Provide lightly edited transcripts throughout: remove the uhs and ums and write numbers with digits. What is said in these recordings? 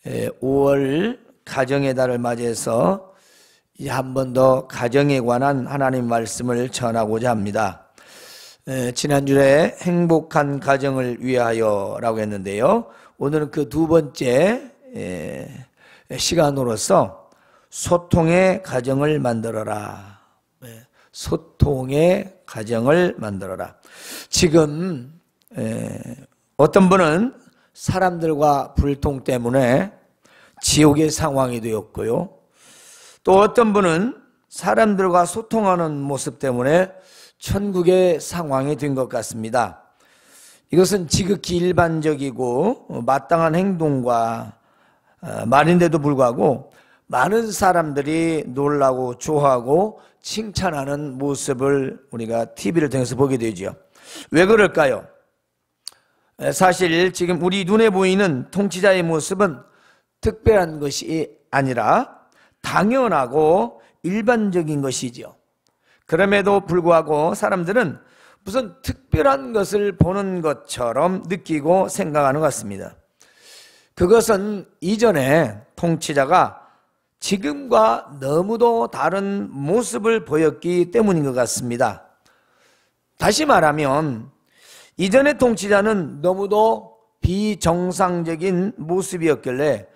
5월 가정의 달을 맞이해서 한 번 더 가정에 관한 하나님 말씀을 전하고자 합니다. 지난주에 행복한 가정을 위하여라고 했는데요. 오늘은 그 두 번째 시간으로서 소통의 가정을 만들어라. 소통의 가정을 만들어라. 지금 어떤 분은 사람들과 불통 때문에 지옥의 상황이 되었고요. 또 어떤 분은 사람들과 소통하는 모습 때문에 천국의 상황이 된 것 같습니다. 이것은 지극히 일반적이고 마땅한 행동과 말인데도 불구하고 많은 사람들이 놀라고 좋아하고 칭찬하는 모습을 우리가 TV를 통해서 보게 되죠. 왜 그럴까요? 사실 지금 우리 눈에 보이는 통치자의 모습은 특별한 것이 아니라 당연하고 일반적인 것이죠. 그럼에도 불구하고 사람들은 무슨 특별한 것을 보는 것처럼 느끼고 생각하는 것 같습니다. 그것은 이전에 통치자가 지금과 너무도 다른 모습을 보였기 때문인 것 같습니다. 다시 말하면 이전의 통치자는 너무도 비정상적인 모습이었길래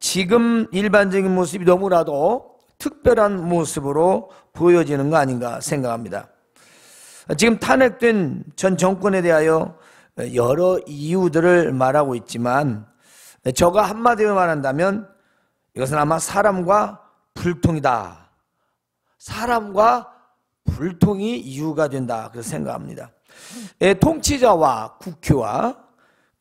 지금 일반적인 모습이 너무나도 특별한 모습으로 보여지는 거 아닌가 생각합니다. 지금 탄핵된 전 정권에 대하여 여러 이유들을 말하고 있지만 저가 한마디로 말한다면 이것은 아마 사람과 불통이다. 사람과 불통이 이유가 된다. 그렇게 생각합니다. 통치자와 국회와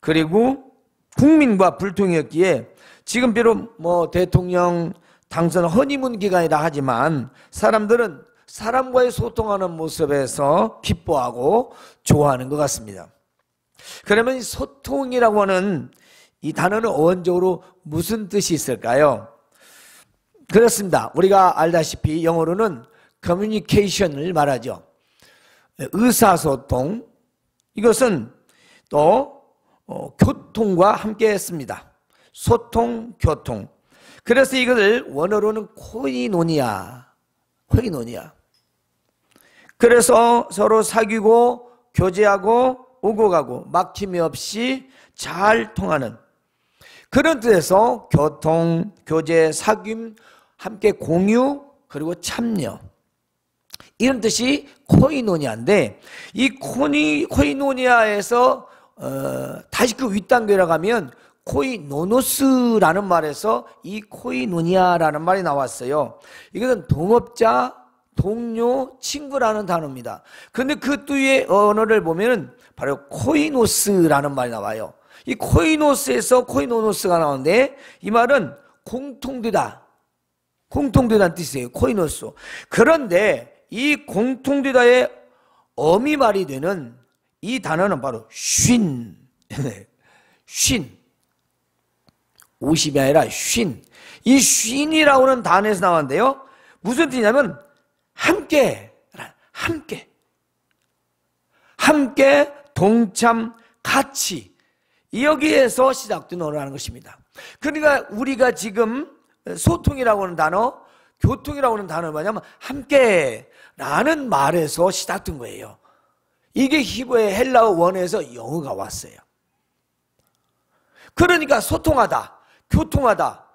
그리고 국민과 불통이었기에 지금 비록 대통령 당선 허니문 기간이라 하지만 사람들은 사람과의 소통하는 모습에서 기뻐하고 좋아하는 것 같습니다. 그러면 이 소통이라고 하는 이 단어는 원적으로 무슨 뜻이 있을까요? 그렇습니다. 우리가 알다시피 영어로는 커뮤니케이션을 말하죠. 의사소통, 이것은 또 교통과 함께 했습니다. 소통, 교통. 그래서 이것을 원어로는 코이노니아. 그래서 서로 사귀고 교제하고 오고 가고 막힘이 없이 잘 통하는 그런 뜻에서 교통, 교제, 사귐, 함께 공유, 그리고 참여, 이런 뜻이 코이노니아인데 이 코이노니아에서 다시 그 윗단계로 가면 코이노노스라는 말에서 이 코이노니아라는 말이 나왔어요. 이것은 동업자, 동료, 친구라는 단어입니다. 그런데 그 뒤에 언어를 보면은 바로 코이노스라는 말이 나와요. 이 코이노스에서 코이노노스가 나오는데 이 말은 공통되다. 공통되다는 뜻이에요. 코이노스. 그런데 이 공통되다의 어미말이 되는 이 단어는 바로 쉰. 쉰. 50이 아니라 쉰. 이 쉰이라고 하는 단어에서 나왔는데요. 무슨 뜻이냐면 함께, 함께, 동참, 같이. 여기에서 시작된 언어라는 것입니다. 그러니까 우리가 지금 소통이라고 하는 단어, 교통이라고 하는 단어는 뭐냐면 함께라는 말에서 시작된 거예요. 이게 히브리어 헬라어 원에서 영어가 왔어요. 그러니까 소통하다, 교통하다.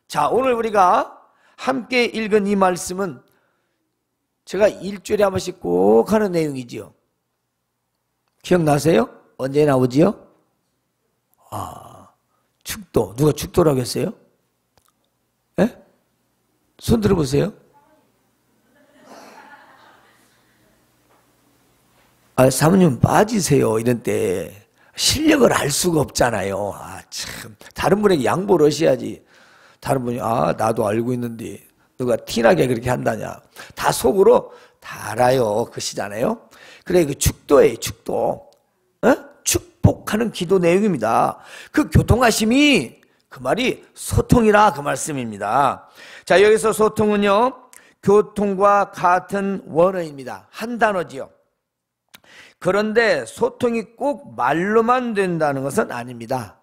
자, 오늘 우리가 함께 읽은 이 말씀은 제가 일주일에 한 번씩 꼭 하는 내용이지요. 기억나세요? 언제 나오지요? 축도. 누가 축도라고 했어요? 예? 손 들어보세요. 사모님 빠지세요. 이런 때 실력을 알 수가 없잖아요. 참. 다른 분에게 양보를 하셔야지. 다른 분이 나도 알고 있는데 누가 티나게 그렇게 한다냐. 다 속으로 다 알아요. 그시잖아요. 그래, 그 축도예요. 축도. 축복하는 기도 내용입니다. 그 교통하심이 그 말이 소통이라 그 말씀입니다. 자, 여기서 소통은요, 교통과 같은 원어입니다. 한 단어지요. 그런데 소통이 꼭 말로만 된다는 것은 아닙니다.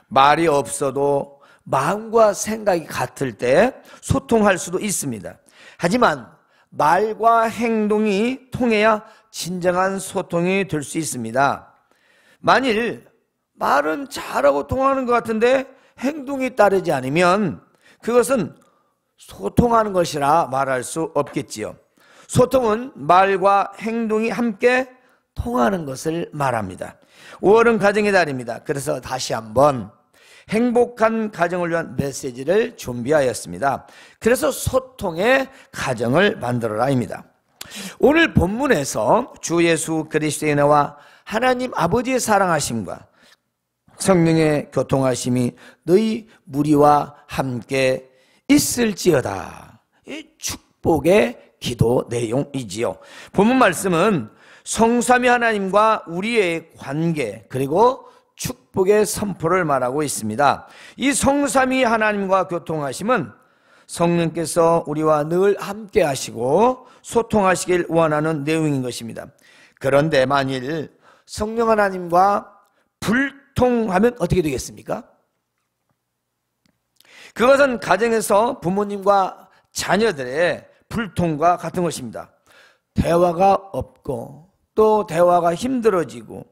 말이 없어도 마음과 생각이 같을 때 소통할 수도 있습니다. 하지만 말과 행동이 통해야 진정한 소통이 될 수 있습니다. 만일 말은 잘하고 통하는 것 같은데 행동이 따르지 않으면 그것은 소통하는 것이라 말할 수 없겠지요. 소통은 말과 행동이 함께 통하는 것을 말합니다. 5월은 가정의 달입니다. 그래서 다시 한번 행복한 가정을 위한 메시지를 준비하였습니다. 그래서 소통의 가정을 만들어라입니다. 오늘 본문에서 주 예수 그리스도의 은혜와 하나님 아버지의 사랑하심과 성령의 교통하심이 너희 무리와 함께 있을지어다. 이 축복의 기도 내용이지요. 본문 말씀은 성삼위 하나님과 우리의 관계 그리고 축복의 선포를 말하고 있습니다. 이 성삼위 하나님과 교통하심은 성령께서 우리와 늘 함께 하시고 소통하시길 원하는 내용인 것입니다. 그런데 만일 성령 하나님과 불통하면 어떻게 되겠습니까? 그것은 가정에서 부모님과 자녀들의 불통과 같은 것입니다. 대화가 없고 또 대화가 힘들어지고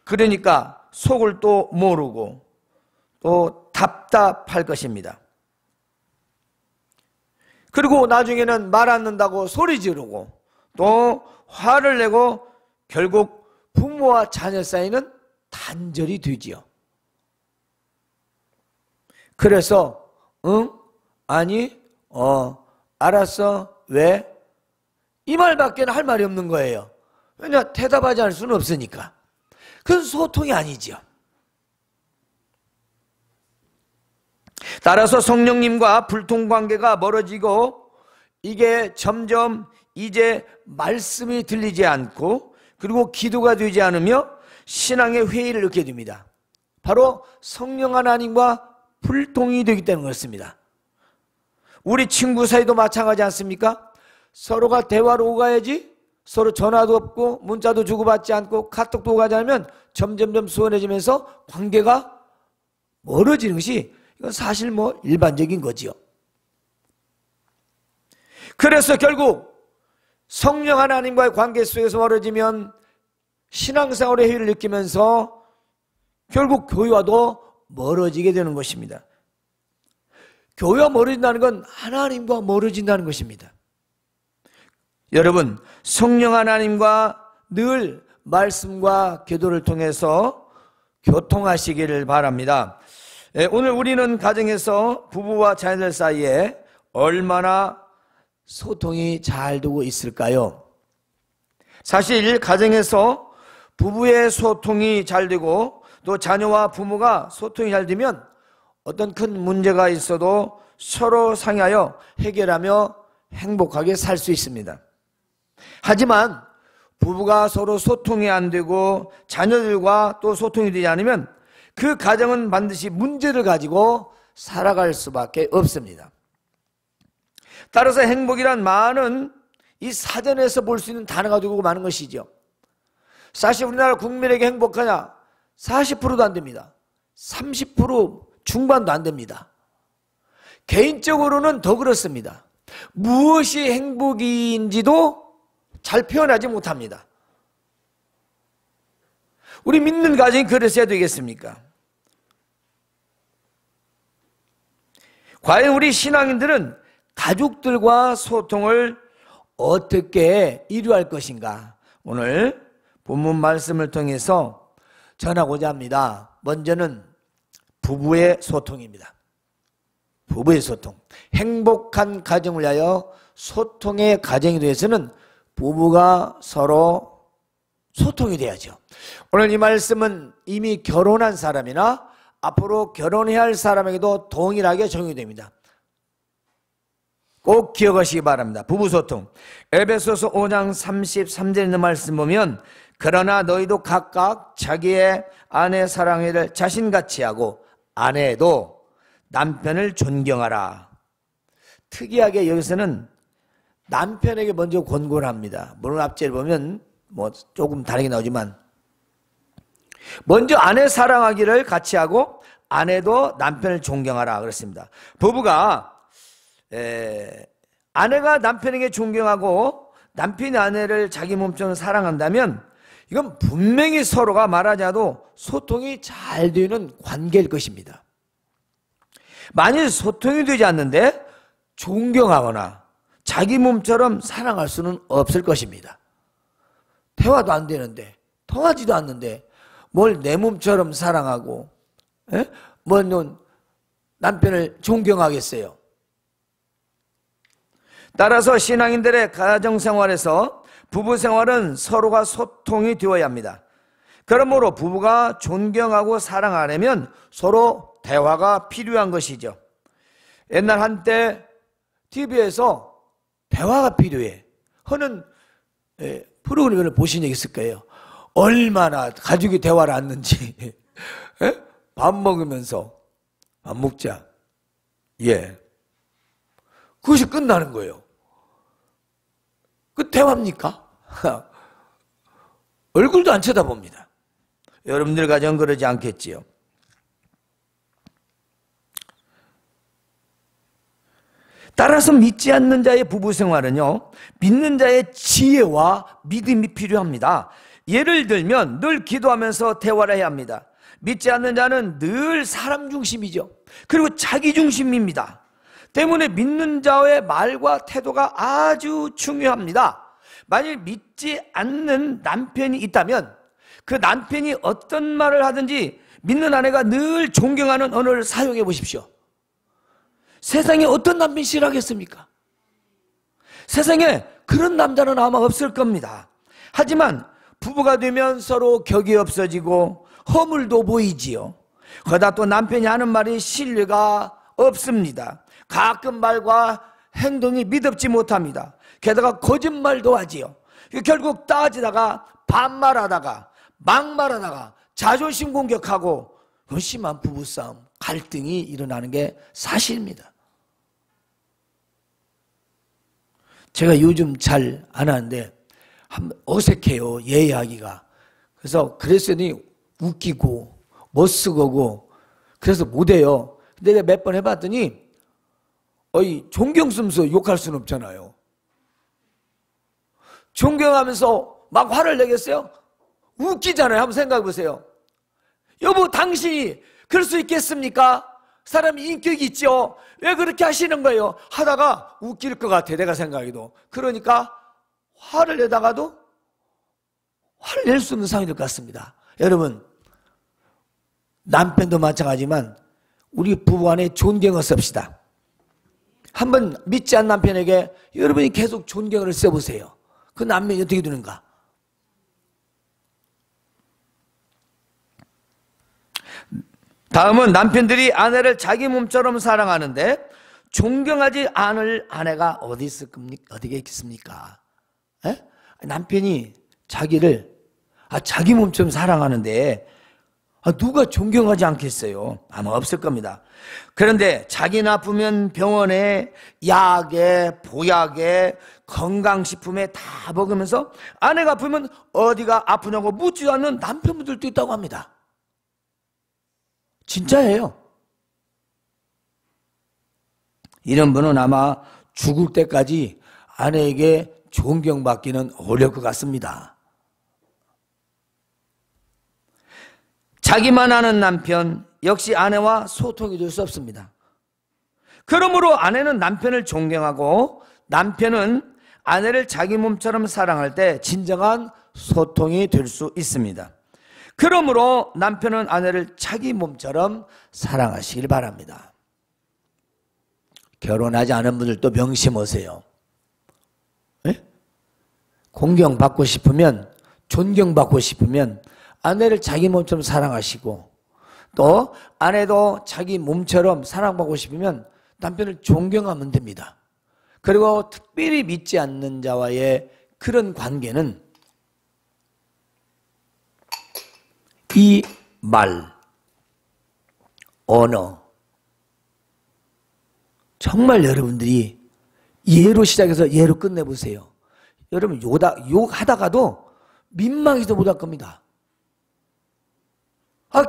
그러니까 속을 또 모르고 또 답답할 것입니다. 그리고 나중에는 말 안 듣는다고 소리 지르고 또 화를 내고 결국 부모와 자녀 사이는 단절이 되지요. 그래서 응? 아니? 알았어? 왜? 이 말밖에 할 말이 없는 거예요. 왜냐? 대답하지 않을 수는 없으니까. 그건 소통이 아니죠. 따라서 성령님과 불통관계가 멀어지고 이게 점점 이제 말씀이 들리지 않고 그리고 기도가 되지 않으며 신앙의 회의를 넣게 됩니다. 바로 성령 하나님과 불통이 되기 때문에 그렇습니다. 우리 친구 사이도 마찬가지 않습니까? 서로가 대화로 오가야지 서로 전화도 없고 문자도 주고받지 않고 카톡도 오가지 않으면 점점점 소원해지면서 관계가 멀어지는 것이 이건 사실 일반적인 거지요. 그래서 결국 성령 하나님과의 관계 속에서 멀어지면 신앙생활의 회의를 느끼면서 결국 교회와도 멀어지게 되는 것입니다. 교회와 멀어진다는 건 하나님과 멀어진다는 것입니다. 여러분, 성령 하나님과 늘 말씀과 기도를 통해서 교통하시기를 바랍니다. 오늘 우리는 가정에서 부부와 자녀들 사이에 얼마나 소통이 잘 되고 있을까요? 사실 가정에서 부부의 소통이 잘 되고 또 자녀와 부모가 소통이 잘 되면 어떤 큰 문제가 있어도 서로 상의하여 해결하며 행복하게 살 수 있습니다. 하지만 부부가 서로 소통이 안 되고 자녀들과 또 소통이 되지 않으면 그 가정은 반드시 문제를 가지고 살아갈 수밖에 없습니다. 따라서 행복이란 많은 이 사전에서 볼 수 있는 단어가 되고 많은 것이죠. 사실 우리나라 국민에게 행복하냐? 40%도 안 됩니다. 30% 중반도 안 됩니다. 개인적으로는 더 그렇습니다. 무엇이 행복인지도 잘 표현하지 못합니다. 우리 믿는 가정이 그랬어야 되겠습니까? 과연 우리 신앙인들은 가족들과 소통을 어떻게 이루할 것인가? 오늘 본문 말씀을 통해서 전하고자 합니다. 먼저는 부부의 소통입니다. 부부의 소통. 행복한 가정을 위하여 소통의 가정이 되어서는 부부가 서로 소통이 돼야죠. 오늘 이 말씀은 이미 결혼한 사람이나 앞으로 결혼해야 할 사람에게도 동일하게 적용됩니다. 꼭 기억하시기 바랍니다. 부부소통. 에베소서 5장 33절에 있는 말씀 보면 그러나 너희도 각각 자기의 아내 사랑하기를 자신같이 하고 아내도 남편을 존경하라. 특이하게 여기서는 남편에게 먼저 권고를 합니다. 물론 앞절에 보면 조금 다르게 나오지만 먼저 아내 사랑하기를 같이 하고 아내도 남편을 존경하라 그랬습니다. 부부가 아내가 남편에게 존경하고 남편이 아내를 자기 몸처럼 사랑한다면 이건 분명히 서로가 말하지 않아도 소통이 잘 되는 관계일 것입니다. 만일 소통이 되지 않는데 존경하거나 자기 몸처럼 사랑할 수는 없을 것입니다. 대화도 안 되는데 통하지도 않는데 뭘 내 몸처럼 사랑하고 뭘 남편을 존경하겠어요. 따라서 신앙인들의 가정생활에서 부부생활은 서로가 소통이 되어야 합니다. 그러므로 부부가 존경하고 사랑하려면 서로 대화가 필요한 것이죠. 옛날 한때 TV에서 대화가 필요해 하는 프로그램을 보신 적 있을 거예요. 얼마나 가족이 대화를 하는지. 밥 먹으면서 밥 먹자. 예. 그것이 끝나는 거예요. 그 대화입니까? 얼굴도 안 쳐다봅니다. 여러분들 가정 그러지 않겠지요? 따라서 믿지 않는 자의 부부생활은요, 믿는 자의 지혜와 믿음이 필요합니다. 예를 들면 늘 기도하면서 대화를 해야 합니다. 믿지 않는 자는 늘 사람 중심이죠. 그리고 자기 중심입니다. 때문에 믿는 자의 말과 태도가 아주 중요합니다. 만일 믿지 않는 남편이 있다면 그 남편이 어떤 말을 하든지 믿는 아내가 늘 존경하는 언어를 사용해 보십시오. 세상에 어떤 남편이 싫어하겠습니까? 세상에 그런 남자는 아마 없을 겁니다. 하지만 부부가 되면 서로 격이 없어지고 허물도 보이지요. 그러다 또 남편이 하는 말이 신뢰가 없습니다. 가끔 말과 행동이 믿음지 못합니다. 게다가 거짓말도 하지요. 결국 따지다가 반말하다가 막말하다가 자존심 공격하고 심한 부부싸움, 갈등이 일어나는 게 사실입니다. 제가 요즘 잘 안 하는데 어색해요, 얘기하기가. 그랬더니 웃기고 멋쓰고 그래서 못해요. 근데 내가 몇 번 해봤더니 존경 쓰면서 욕할 수는 없잖아요. 존경하면서 막 화를 내겠어요? 웃기잖아요. 한번 생각해 보세요. 여보, 당신이 그럴 수 있겠습니까? 사람이 인격이 있죠. 왜 그렇게 하시는 거예요? 하다가 웃길 것 같아, 내가 생각해도. 그러니까 화를 내다가도 화를 낼 수 없는 상황이 될 것 같습니다. 여러분, 남편도 마찬가지지만 우리 부부간에 존경을 씁시다. 한번 믿지 않는 남편에게 여러분이 계속 존경을 써보세요. 그 남편이 어떻게 되는가? 다음은 남편들이 아내를 자기 몸처럼 사랑하는데 존경하지 않을 아내가 어디 있겠습니까? 남편이 자기를 자기 몸처럼 사랑하는데 누가 존경하지 않겠어요? 아마 없을 겁니다. 그런데 자기는 아프면 병원에 약에 보약에 건강식품에 다 먹으면서 아내가 아프면 어디가 아프냐고 묻지도 않는 남편분들도 있다고 합니다. 진짜예요. 이런 분은 아마 죽을 때까지 아내에게 존경받기는 어려울 것 같습니다. 자기만 아는 남편 역시 아내와 소통이 될 수 없습니다. 그러므로 아내는 남편을 존경하고 남편은 아내를 자기 몸처럼 사랑할 때 진정한 소통이 될 수 있습니다. 그러므로 남편은 아내를 자기 몸처럼 사랑하시길 바랍니다. 결혼하지 않은 분들도 명심하세요. 공경받고 싶으면, 존경받고 싶으면 아내를 자기 몸처럼 사랑하시고 또 아내도 자기 몸처럼 사랑받고 싶으면 남편을 존경하면 됩니다. 그리고 특별히 믿지 않는 자와의 그런 관계는 이 말, 언어, 정말 여러분들이 예로 시작해서 예로 끝내보세요. 여러분 욕하다가도 민망해서 못할 겁니다.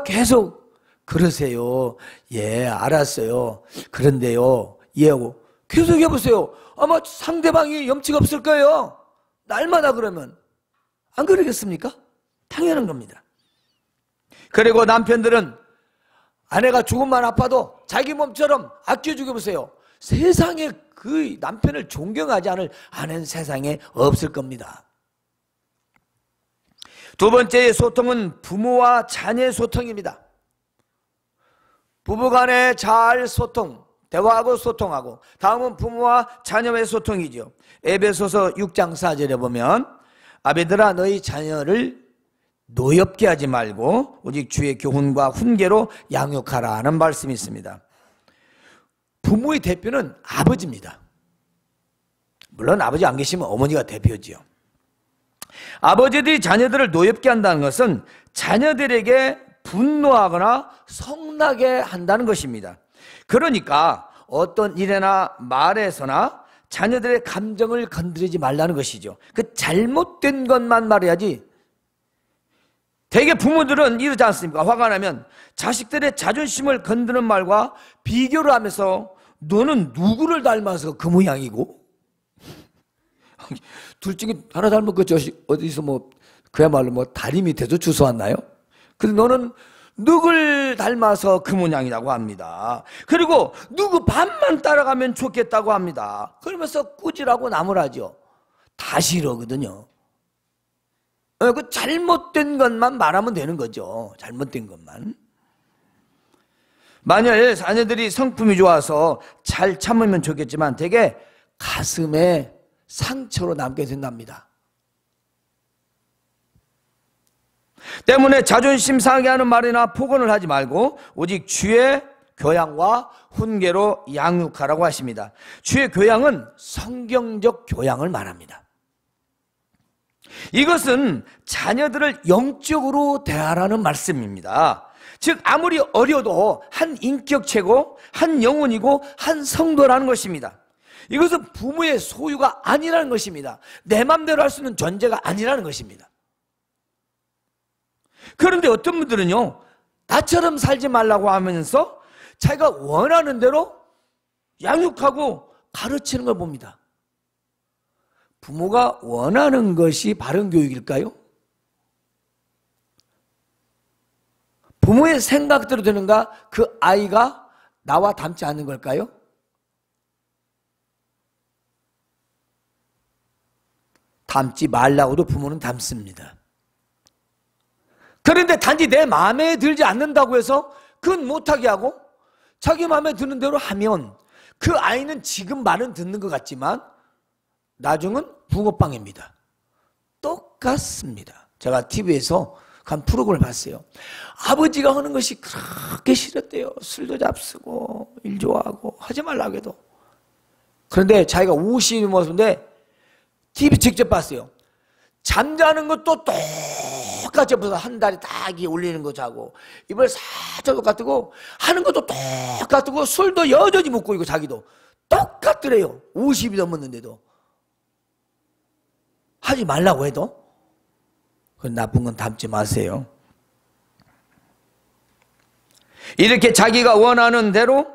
계속 그러세요. 예, 알았어요. 그런데요, 얘하고 계속 해보세요. 아마 상대방이 염치가 없을 거예요. 날마다 그러면. 안 그러겠습니까? 당연한 겁니다. 그리고 남편들은 아내가 조금만 아파도 자기 몸처럼 아껴주게 보세요. 세상에 그 남편을 존경하지 않을 아내는 세상에 없을 겁니다. 두 번째의 소통은 부모와 자녀의 소통입니다. 부부간에 잘 대화하고 소통하고, 다음은 부모와 자녀의 소통이죠. 에베소서 6장 4절에 보면 아비들아 너희 자녀를 노엽게 하지 말고 오직 주의 교훈과 훈계로 양육하라 하는 말씀이 있습니다. 부모의 대표는 아버지입니다. 물론 아버지 안 계시면 어머니가 대표지요. 아버지들이 자녀들을 노엽게 한다는 것은 자녀들에게 분노하거나 성나게 한다는 것입니다. 그러니까 어떤 일이나 말에서나 자녀들의 감정을 건드리지 말라는 것이죠. 그 잘못된 것만 말해야지. 대개 부모들은 이러지 않습니까? 화가 나면 자식들의 자존심을 건드는 말과 비교를 하면서 너는 누구를 닮아서 그 모양이고? 둘 중에 하나 닮은 그 자식 어디서 그야말로 다리 밑에서 주워왔나요? 근데 너는 누굴 닮아서 그 모양이라고 합니다. 그리고 누구 반만 따라가면 좋겠다고 합니다. 그러면서 꾸지라고 나무라죠. 다 싫어거든요. 그 잘못된 것만 말하면 되는 거죠. 잘못된 것만. 만약 자녀들이 성품이 좋아서 잘 참으면 좋겠지만 되게 가슴에 상처로 남게 된답니다. 때문에 자존심 상하게 하는 말이나 폭언을 하지 말고 오직 주의 교양과 훈계로 양육하라고 하십니다. 주의 교양은 성경적 교양을 말합니다. 이것은 자녀들을 영적으로 대하라는 말씀입니다. 즉 아무리 어려도 한 인격체고 한 영혼이고 한 성도라는 것입니다. 이것은 부모의 소유가 아니라는 것입니다. 내 맘대로 할 수 있는 존재가 아니라는 것입니다. 그런데 어떤 분들은요, 나처럼 살지 말라고 하면서 자기가 원하는 대로 양육하고 가르치는 걸 봅니다. 부모가 원하는 것이 바른 교육일까요? 부모의 생각대로 되는가? 그 아이가 나와 닮지 않는 걸까요? 닮지 말라고도 부모는 닮습니다. 그런데 단지 내 마음에 들지 않는다고 해서 그건 못하게 하고 자기 마음에 드는 대로 하면 그 아이는 지금 말은 듣는 것 같지만 나중은 붕어빵입니다. 똑같습니다. 제가 TV에서 한 프로그램을 봤어요. 아버지가 하는 것이 그렇게 싫었대요. 술도 잡수고 일 좋아하고 하지 말라고 해도. 그런데 자기가 50이 모습인데 TV 직접 봤어요. 잠자는 것도 똑같이 벌써 한 다리 딱 올리는 거 자고 이번에 살짝 똑같고 하는 것도 똑같고 술도 여전히 먹고 있고 자기도 똑같더래요. 50이 넘었는데도. 하지 말라고 해도 그 나쁜 건 닮지 마세요. 이렇게 자기가 원하는 대로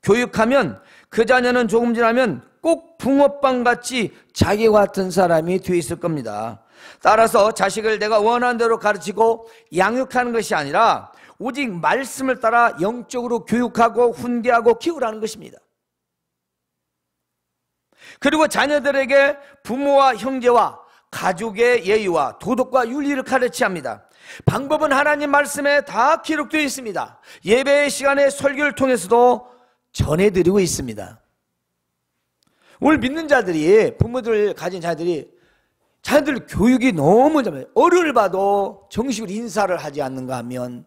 교육하면 그 자녀는 조금 지나면 꼭 붕어빵같이 자기 같은 사람이 되어 있을 겁니다. 따라서 자식을 내가 원하는 대로 가르치고 양육하는 것이 아니라 오직 말씀을 따라 영적으로 교육하고 훈계하고 키우라는 것입니다. 그리고 자녀들에게 부모와 형제와 가족의 예의와 도덕과 윤리를 가르쳐야 합니다. 방법은 하나님 말씀에 다 기록되어 있습니다. 예배의 시간에 설교를 통해서도 전해드리고 있습니다. 오늘 믿는 자들이, 부모들 가진 자녀들 교육이 너무 잘해요. 어른을 봐도 정식으로 인사를 하지 않는가 하면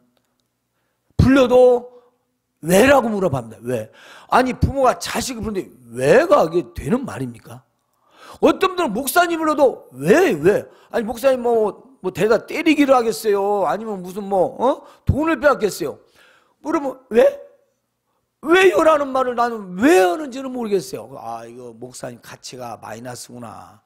불러도 왜라고 물어봅니다. 왜? 아니 부모가 자식을 부르는데 왜가 이게 되는 말입니까? 어떤 분들은 목사님 불러도 왜? 아니 목사님 뭐 대다 때리기를 하겠어요? 아니면 무슨 돈을 빼앗겠어요? 그러면 왜? 왜요라는 말을 나는 왜 하는지는 모르겠어요. 아 이거 목사님 가치가 마이너스구나.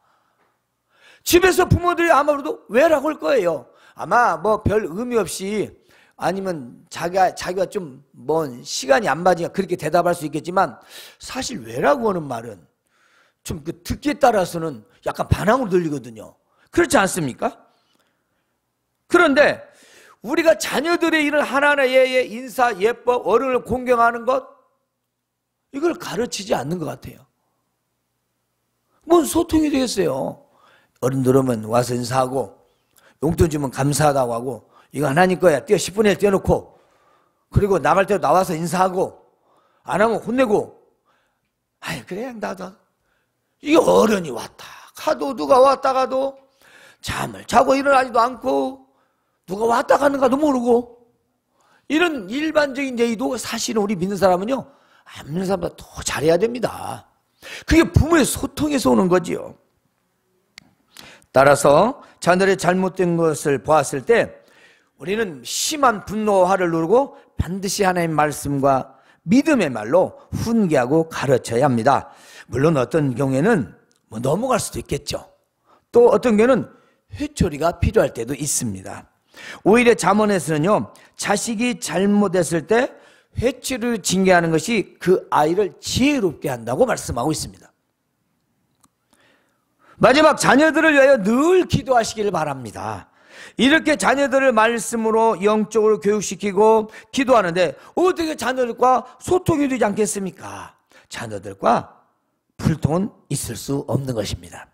집에서 부모들이 아마도 왜라고 할 거예요. 아마 별 의미 없이 아니면 자기가 좀 먼 시간이 안 맞으니까 그렇게 대답할 수 있겠지만 사실 왜라고 하는 말은 좀 그 듣기에 따라서는 약간 반항으로 들리거든요. 그렇지 않습니까? 그런데 우리가 자녀들의 이런 하나하나의 인사, 예법, 어른을 공경하는 것, 이걸 가르치지 않는 것 같아요. 뭔 소통이 되겠어요. 어른들 오면 와서 인사하고 용돈 주면 감사하다고 하고 이거 하나님 거야 10분의 1 떼어놓고 그리고 나갈 때 나와서 인사하고 안 하면 혼내고 아이 그래 나도 이게 어른이 왔다 가도 누가 왔다 가도 잠을 자고 일어나지도 않고 누가 왔다 가는가도 모르고 이런 일반적인 예의도 사실은 우리 믿는 사람은요 안 믿는 사람보다 더 잘해야 됩니다. 그게 부모의 소통에서 오는 거지요. 따라서 자녀들의 잘못된 것을 보았을 때 우리는 심한 분노와 화를 누르고 반드시 하나님의 말씀과 믿음의 말로 훈계하고 가르쳐야 합니다. 물론 어떤 경우에는 뭐 넘어갈 수도 있겠죠. 또 어떤 경우에는 회초리가 필요할 때도 있습니다. 오히려 잠언에서는요 자식이 잘못했을 때 회초리를 징계하는 것이 그 아이를 지혜롭게 한다고 말씀하고 있습니다. 마지막 자녀들을 위하여 늘 기도하시기를 바랍니다. 이렇게 자녀들을 말씀으로 영적으로 교육시키고 기도하는데 어떻게 자녀들과 소통이 되지 않겠습니까? 자녀들과 불통은 있을 수 없는 것입니다.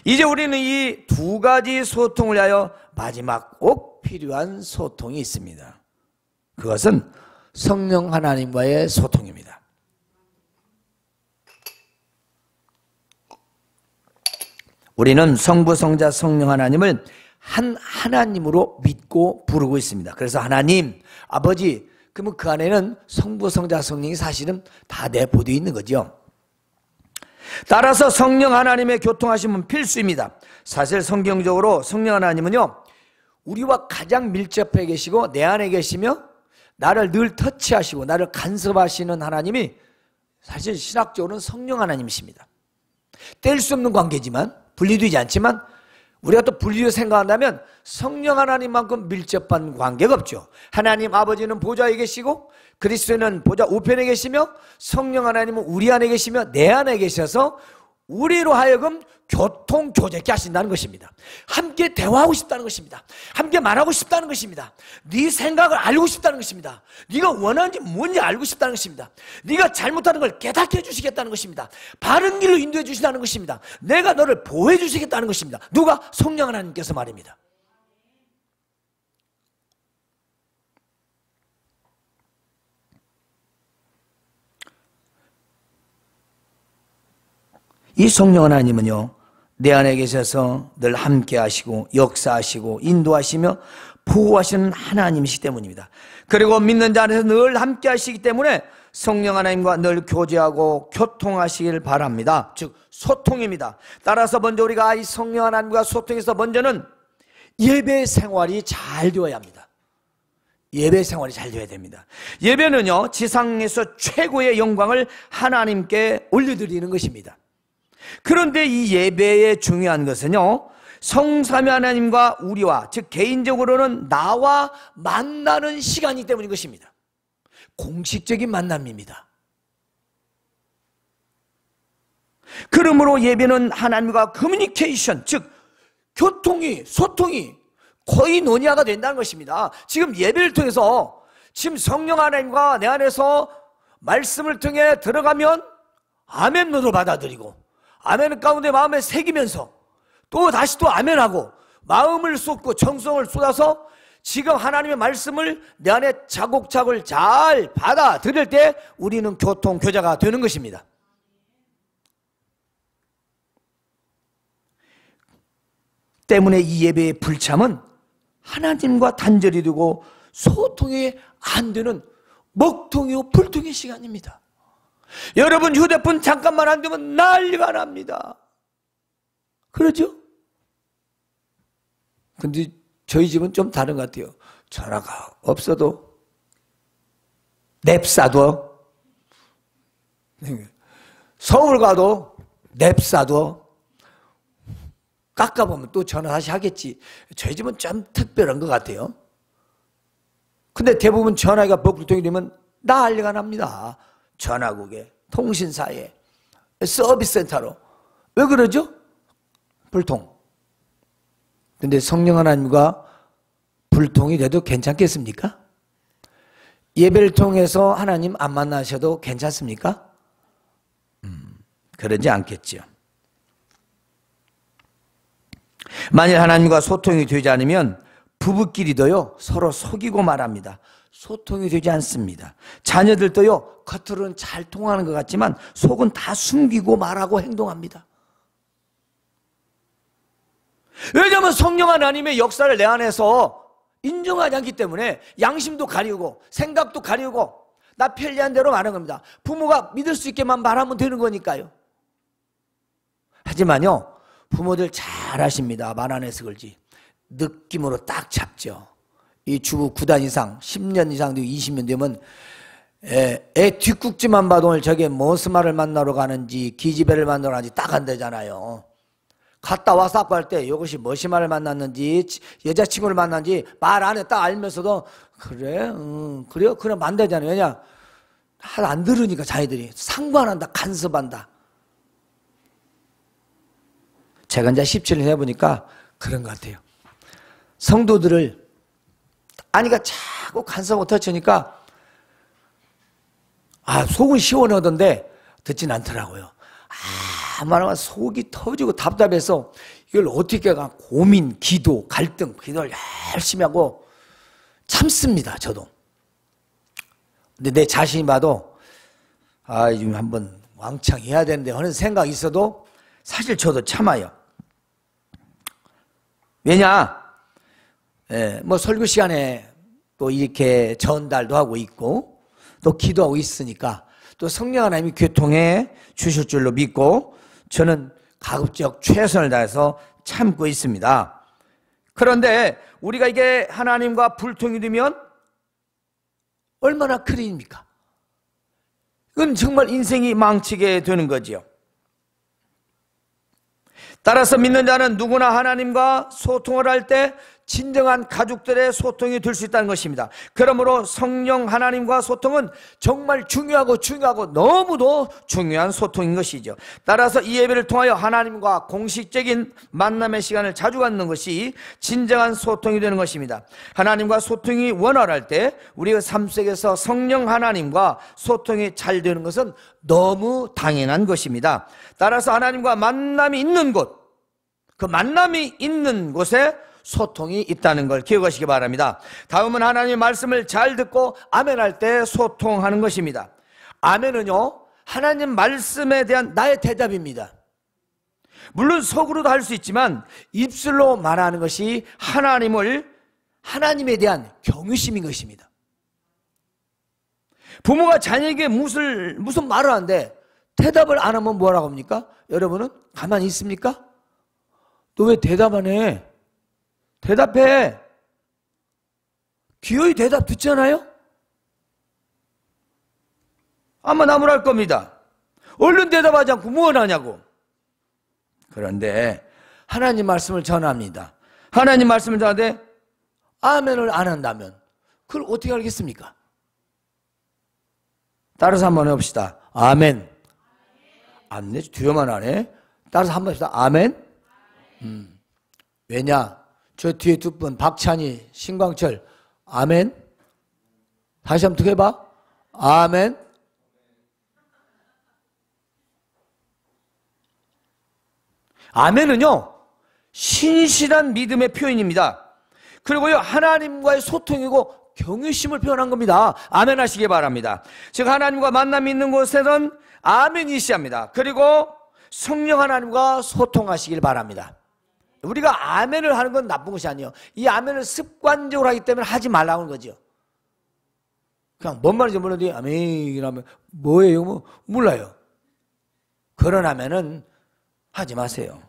이제 우리는 이 두 가지 소통을 위하여 마지막 꼭 필요한 소통이 있습니다. 그것은 성령 하나님과의 소통입니다. 우리는 성부, 성자, 성령 하나님을 한 하나님으로 믿고 부르고 있습니다. 그래서 하나님, 아버지, 그러면 그 안에는 성부, 성자, 성령이 사실은 다 내포되어 있는 거죠. 따라서 성령 하나님의 교통하심은 필수입니다. 사실 성경적으로 성령 하나님은요 우리와 가장 밀접해 계시고 내 안에 계시며 나를 늘 터치하시고 나를 간섭하시는 하나님이 사실 신학적으로는 성령 하나님이십니다. 뗄 수 없는 관계지만 분리되지 않지만 우리가 또 분리를 생각한다면 성령 하나님만큼 밀접한 관계가 없죠. 하나님 아버지는 보좌에 계시고 그리스도는 보좌 우편에 계시며 성령 하나님은 우리 안에 계시며 내 안에 계셔서 우리로 하여금 교통교제케 하신다는 것입니다. 함께 대화하고 싶다는 것입니다. 함께 말하고 싶다는 것입니다. 네 생각을 알고 싶다는 것입니다. 네가 원하는지 뭔지 알고 싶다는 것입니다. 네가 잘못하는 걸 깨닫게 해주시겠다는 것입니다. 바른 길로 인도해 주신다는 것입니다. 내가 너를 보호해 주시겠다는 것입니다. 누가? 성령 하나님께서 말입니다. 이 성령 하나님은요 내 안에 계셔서 늘 함께 하시고 역사하시고 인도하시며 보호하시는 하나님이시기 때문입니다. 그리고 믿는 자 안에서 늘 함께 하시기 때문에 성령 하나님과 늘 교제하고 교통하시길 바랍니다. 즉 소통입니다. 따라서 먼저 우리가 이 성령 하나님과 소통해서 먼저는 예배 생활이 잘 되어야 합니다. 예배 생활이 잘 되어야 됩니다. 예배는요 지상에서 최고의 영광을 하나님께 올려드리는 것입니다. 그런데 이 예배의 중요한 것은요 성삼위 하나님과 우리와 즉 개인적으로는 나와 만나는 시간이기 때문인 것입니다. 공식적인 만남입니다. 그러므로 예배는 하나님과 커뮤니케이션 즉 교통이 소통이 거의 논의화가 된다는 것입니다. 지금 예배를 통해서 지금 성령 하나님과 내 안에서 말씀을 통해 들어가면 아멘으로 받아들이고 아멘 가운데 마음에 새기면서 또 다시 또 아멘하고 마음을 쏟고 정성을 쏟아서 지금 하나님의 말씀을 내 안에 차곡차곡 잘 받아들일 때 우리는 교통교제가 되는 것입니다. 때문에 이 예배의 불참은 하나님과 단절이 되고 소통이 안 되는 먹통이요 불통의 시간입니다. 여러분 휴대폰 잠깐만 안 되면 난리가 납니다. 그러죠? 근데 저희 집은 좀 다른 것 같아요. 전화가 없어도 냅싸도 서울 가도 냅싸도 깎아보면 또 전화 다시 하겠지. 저희 집은 좀 특별한 것 같아요. 근데 대부분 전화기가 불통이 되면 난리가 납니다. 전화국에, 통신사에, 서비스 센터로. 왜 그러죠? 불통. 근데 성령 하나님과 불통이 돼도 괜찮겠습니까? 예배를 통해서 하나님 안 만나셔도 괜찮습니까? 그러지 않겠죠. 만일 하나님과 소통이 되지 않으면 부부끼리도요 서로 속이고 말합니다. 소통이 되지 않습니다. 자녀들도요 겉으로는 잘 통하는 것 같지만 속은 다 숨기고 말하고 행동합니다. 왜냐하면 성령 하나님의 역사를 내 안에서 인정하지 않기 때문에 양심도 가리우고 생각도 가리우고 나 편리한 대로 말하는 겁니다. 부모가 믿을 수 있게만 말하면 되는 거니까요. 하지만요 부모들 잘 아십니다. 말 안 해서 그렇지 느낌으로 딱 잡죠. 이 주부 9단 이상 10년 이상 되고 20년 되면 애 뒷국지만 봐도 오늘 저게 무슨 말을 만나러 가는지 기집애를 만나러 가는지 딱 안되잖아요. 갔다 와서 아빠 할 때 이것이 무슨 말을 만났는지 여자친구를 만났는지 말 안 해 딱 알면서도 그래? 그래요? 그럼 안 되잖아요. 왜냐? 안 들으니까 자기들이 상관한다 간섭한다. 제가 이제 17년 해보니까 그런 것 같아요. 성도들을 아니가 자꾸 간섭 못하니까 속은 시원하던데 듣진 않더라고요. 말하면 속이 터지고 답답해서 이걸 어떻게 가 고민, 기도, 갈등, 기도를 열심히 하고 참습니다. 저도. 근데 내 자신이 봐도 지금 한번 왕창 해야 되는데 하는 생각이 있어도 사실 저도 참아요. 왜냐? 뭐 설교 시간에 또 이렇게 전달도 하고 있고 또 기도하고 있으니까 또 성령 하나님이 교통해 주실 줄로 믿고 저는 가급적 최선을 다해서 참고 있습니다. 그런데 우리가 이게 하나님과 불통이 되면 얼마나 큰일입니까? 이건 정말 인생이 망치게 되는 거지요. 따라서 믿는 자는 누구나 하나님과 소통을 할 때 진정한 가족들의 소통이 될 수 있다는 것입니다. 그러므로 성령 하나님과 소통은 정말 중요하고 너무도 중요한 소통인 것이죠. 따라서 이 예배를 통하여 하나님과 공식적인 만남의 시간을 자주 갖는 것이 진정한 소통이 되는 것입니다. 하나님과 소통이 원활할 때 우리의 삶 속에서 성령 하나님과 소통이 잘 되는 것은 너무 당연한 것입니다. 따라서 하나님과 만남이 있는 곳, 그 만남이 있는 곳에 소통이 있다는 걸 기억하시기 바랍니다. 다음은 하나님의 말씀을 잘 듣고 아멘할 때 소통하는 것입니다. 아멘은요 하나님 말씀에 대한 나의 대답입니다. 물론 속으로도 할 수 있지만 입술로 말하는 것이 하나님에 대한 경외심인 것입니다. 부모가 자녀에게 무슨 말을 하는데 대답을 안 하면 뭐라고 합니까? 여러분은 가만히 있습니까? 너 왜 대답 안 해? 대답해. 기어이 대답 듣잖아요? 아마 나무랄 겁니다. 얼른 대답하지 않고 뭘 하냐고. 그런데 하나님 말씀을 전합니다. 하나님 말씀을 전하는데 아멘을 안 한다면 그걸 어떻게 알겠습니까? 따라서 한번 해봅시다. 아멘. 안 내, 두려만 안 해. 따라서 한번 해봅시다. 아멘. 왜냐? 저 뒤에 두 분 박찬희, 신광철 아멘. 다시 한번 더 해봐. 아멘. 아멘은요 신실한 믿음의 표현입니다. 그리고요 하나님과의 소통이고 경외심을 표현한 겁니다. 아멘 하시기 바랍니다. 즉 하나님과 만남이 있는 곳에는 아멘이 시합니다. 그리고 성령 하나님과 소통하시길 바랍니다. 우리가 아멘을 하는 건 나쁜 것이 아니에요. 이 아멘을 습관적으로 하기 때문에 하지 말라는 거죠. 그냥 뭔 말인지 모르는데 아멘이라면 뭐예요? 뭐 몰라요. 그런 아멘은 하지 마세요.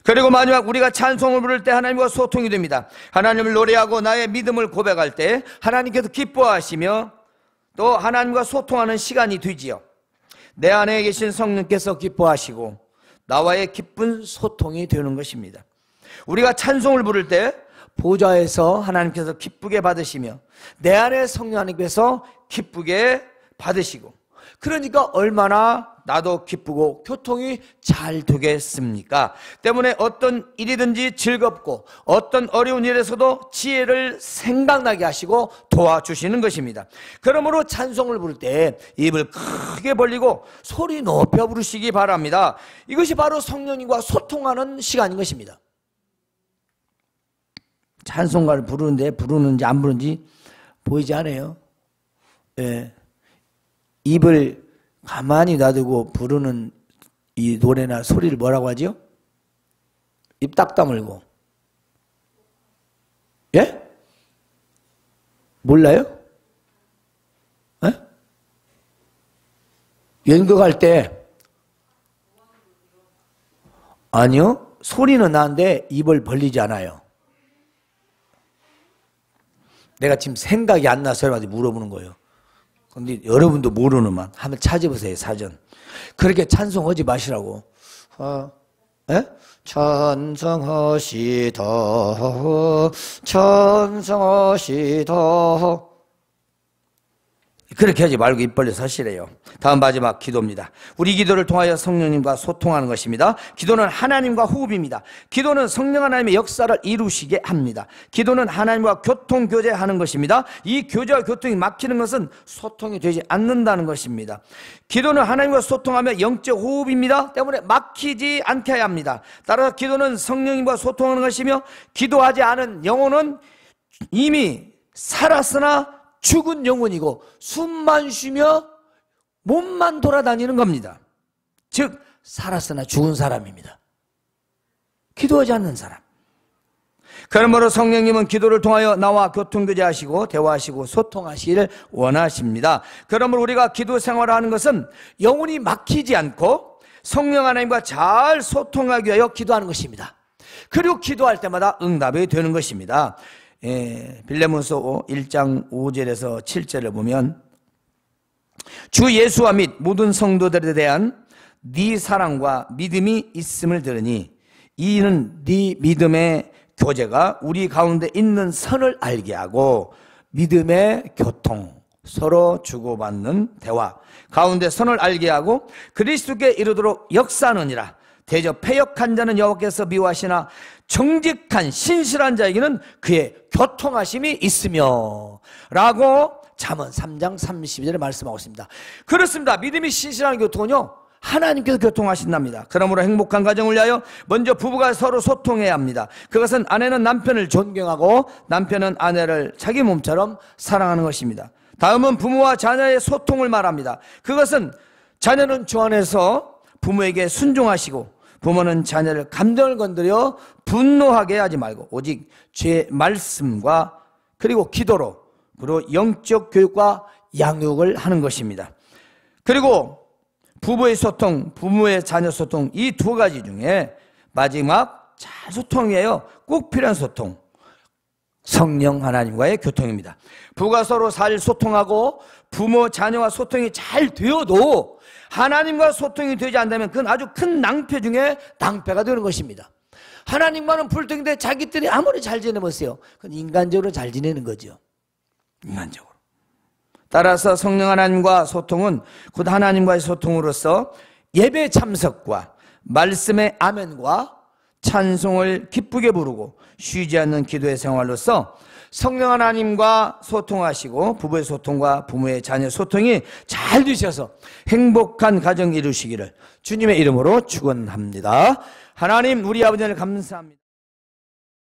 그리고 마지막 우리가 찬송을 부를 때 하나님과 소통이 됩니다. 하나님을 노래하고 나의 믿음을 고백할 때 하나님께서 기뻐하시며 또 하나님과 소통하는 시간이 되지요. 내 안에 계신 성령께서 기뻐하시고 나와의 기쁜 소통이 되는 것입니다. 우리가 찬송을 부를 때 보좌에서 하나님께서 기쁘게 받으시며 내 안에 성령 하나님께서 기쁘게 받으시고, 그러니까 얼마나 나도 기쁘고 교통이 잘 되겠습니까? 때문에 어떤 일이든지 즐겁고 어떤 어려운 일에서도 지혜를 생각나게 하시고 도와주시는 것입니다. 그러므로 찬송을 부를 때 입을 크게 벌리고 소리 높여 부르시기 바랍니다. 이것이 바로 성령님과 소통하는 시간인 것입니다. 찬송가를 부르는데 부르는지 안 부르는지 보이지 않아요? 예. 입을 가만히 놔두고 부르는 이 노래나 소리를 뭐라고 하죠? 입 딱 다물고. 예? 몰라요? 예? 연극할 때 아니요, 소리는 나는데 입을 벌리지 않아요. 내가 지금 생각이 안 나서 여러분한테 물어보는 거예요. 근데 여러분도 모르는만 한번 찾아보세요, 사전. 그렇게 찬송하지 마시라고. 에? 찬송하시다, 찬송하시다. 그렇게 하지 말고 입 벌려서 하시래요. 다음 마지막 기도입니다. 우리 기도를 통하여 성령님과 소통하는 것입니다. 기도는 하나님과 호흡입니다. 기도는 성령 하나님의 역사를 이루시게 합니다. 기도는 하나님과 교통교제하는 것입니다. 이 교제와 교통이 막히는 것은 소통이 되지 않는다는 것입니다. 기도는 하나님과 소통하며 영적 호흡입니다. 때문에 막히지 않게 해야 합니다. 따라서 기도는 성령님과 소통하는 것이며, 기도하지 않은 영혼은 이미 살았으나 죽은 영혼이고 숨만 쉬며 몸만 돌아다니는 겁니다. 즉 살았으나 죽은 사람입니다. 기도하지 않는 사람. 그러므로 성령님은 기도를 통하여 나와 교통교제하시고 대화하시고 소통하시기를 원하십니다. 그러므로 우리가 기도 생활을 하는 것은 영혼이 막히지 않고 성령 하나님과 잘 소통하기 위하여 기도하는 것입니다. 그리고 기도할 때마다 응답이 되는 것입니다. 빌레몬서 1장 5절에서 7절을 보면, 주 예수와 및 모든 성도들에 대한 네 사랑과 믿음이 있음을 들으니 이는 네 믿음의 교제가 우리 가운데 있는 선을 알게 하고, 믿음의 교통, 서로 주고받는 대화 가운데 선을 알게 하고 그리스도께 이르도록 역사하느니라. 대저 패역한 자는 여호와께서 미워하시나 정직한 신실한 자에게는 그의 교통하심이 있으며, 라고 잠언 3장 32절에 말씀하고 있습니다. 그렇습니다. 믿음이 신실한 교통은요, 하나님께서 교통하신답니다. 그러므로 행복한 가정을 위하여 먼저 부부가 서로 소통해야 합니다. 그것은 아내는 남편을 존경하고 남편은 아내를 자기 몸처럼 사랑하는 것입니다. 다음은 부모와 자녀의 소통을 말합니다. 그것은 자녀는 주 안에서 부모에게 순종하시고, 부모는 자녀를 감정을 건드려 분노하게 하지 말고 오직 죄의 말씀과 그리고 기도로, 그리고 영적 교육과 양육을 하는 것입니다. 그리고 부부의 소통, 부모의 자녀 소통, 이 두 가지 중에 마지막 잘 소통이에요. 꼭 필요한 소통, 성령 하나님과의 교통입니다. 부부가 서로 잘 소통하고 부모 자녀와 소통이 잘 되어도 하나님과 소통이 되지 않다면 그건 아주 큰 낭패 중에 낭패가 되는 것입니다. 하나님과는 불통인데 자기들이 아무리 잘 지내보세요, 그건 인간적으로 잘 지내는 거죠. 인간적으로. 따라서 성령 하나님과 소통은 곧 하나님과의 소통으로서 예배 참석과 말씀의 아멘과 찬송을 기쁘게 부르고 쉬지 않는 기도의 생활로서 성령 하나님과 소통하시고 부부의 소통과 부모의 자녀 소통이 잘 되셔서 행복한 가정 이루시기를 주님의 이름으로 축원합니다. 하나님, 우리 아버지 하나님 감사합니다.